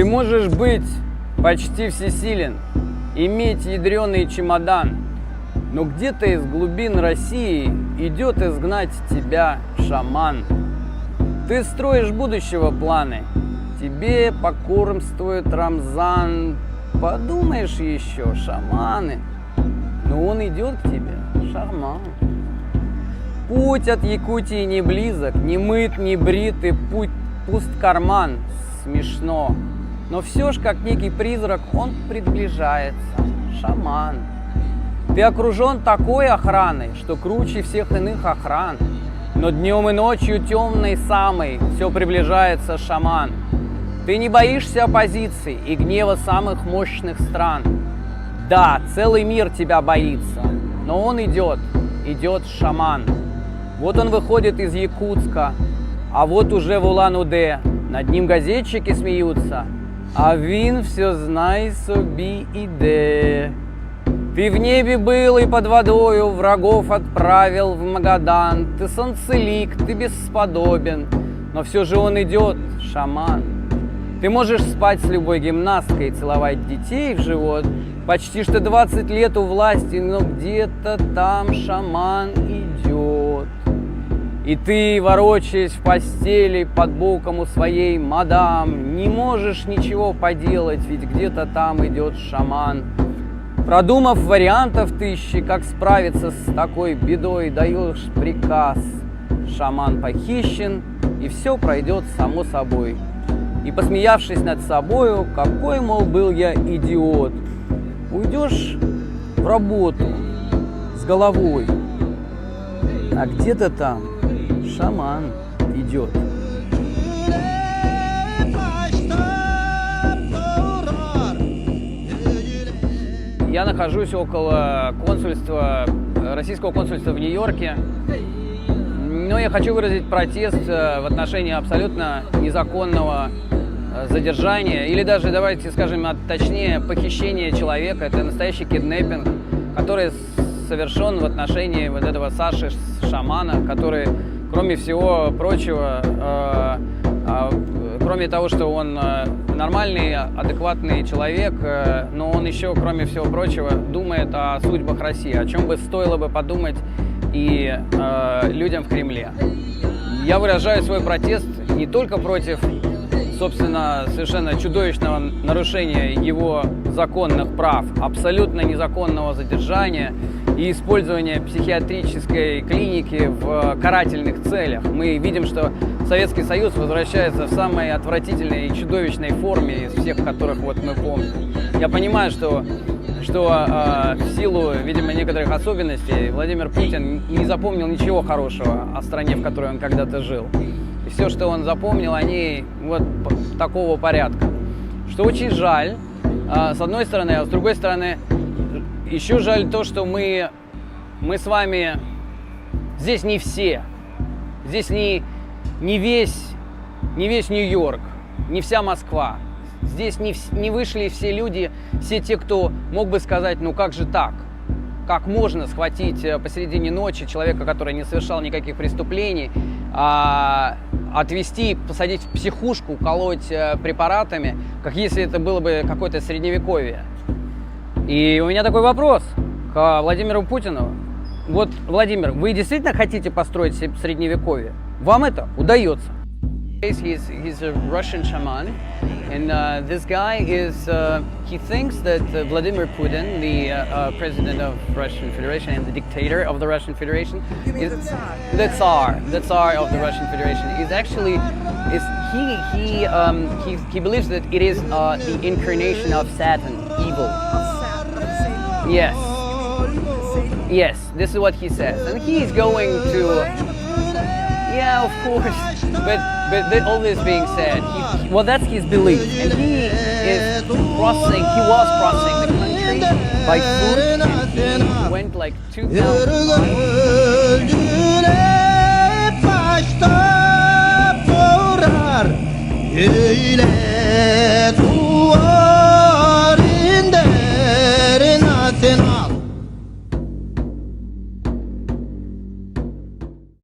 Ты можешь быть почти всесилен, иметь ядреный чемодан, но где-то из глубин России идет изгнать тебя шаман. Ты строишь будущего планы, тебе покормствует Рамзан. Подумаешь еще, шаманы, но он идет к тебе, шаман. Путь от Якутии не близок, не мыт, не брит, и путь пуст карман. Смешно, но все ж, как некий призрак, он приближается, шаман. Ты окружен такой охраной, что круче всех иных охран. Но днем и ночью темной самой все приближается шаман. Ты не боишься оппозиции и гнева самых мощных стран. Да, целый мир тебя боится, но он идет шаман. Вот он выходит из Якутска, а вот уже в Улан-Удэ. Над ним газетчики смеются, а він все знай собі іде. Ты в небе был и под водою врагов отправил в Магадан. Ты солнцелик, ты бесподобен, но все же он идет, шаман. Ты можешь спать с любой гимнасткой и целовать детей в живот. Почти что 20 лет у власти, но где-то там шаман идет. И ты, ворочаясь в постели под боком у своей мадам, не можешь ничего поделать, ведь где-то там идет шаман. Продумав вариантов тысячи, как справиться с такой бедой, даешь приказ. Шаман похищен, и все пройдет само собой. И посмеявшись над собою, какой, мол, был я идиот, уйдешь в работу с головой, а где-то там шаман идет. Я нахожусь около консульства, российского консульства в Нью-Йорке, но я хочу выразить протест в отношении абсолютно незаконного задержания, или даже, давайте скажем точнее, похищения человека. Это настоящий киднеппинг, который совершен в отношении вот этого Саши шамана, который, кроме всего прочего, кроме того, что он нормальный, адекватный человек, но он еще, кроме всего прочего, думает о судьбах России, о чем бы стоило бы подумать и людям в Кремле. Я выражаю свой протест не только против, собственно, совершенно чудовищного нарушения его законных прав, абсолютно незаконного задержания и использования психиатрической клиники в карательных целях. Мы видим, что Советский Союз возвращается в самой отвратительной и чудовищной форме из всех, которых вот мы помним. Я понимаю, что в силу, видимо, некоторых особенностей Владимир Путин не запомнил ничего хорошего о стране, в которой он когда-то жил. И все, что он запомнил о ней, вот такого порядка. Что очень жаль, с одной стороны, а с другой стороны, еще жаль то, что мы с вами здесь не все. Здесь не весь Нью-Йорк, не вся Москва. Здесь не вышли все люди, все те, кто мог бы сказать, ну как же так? Как можно схватить посередине ночи человека, который не совершал никаких преступлений, отвезти, посадить в психушку, колоть препаратами, как если это было бы какое-то средневековье. И у меня такой вопрос к Владимиру Путину. Вот, Владимир, вы действительно хотите построить средневековье? Вам это удается? He's a Russian shaman, and this guy is, he thinks that Vladimir Putin, the president of Russian Federation and the dictator of the Russian Federation, the Tsar of the Russian Federation, is actually, he believes that it is the incarnation of Satan, evil. Yes. Yes, this is what he says. And he's going to, yeah, of course, but all this being said, well, that's his belief. And he was crossing the country by foot, and he went like 2,000 miles.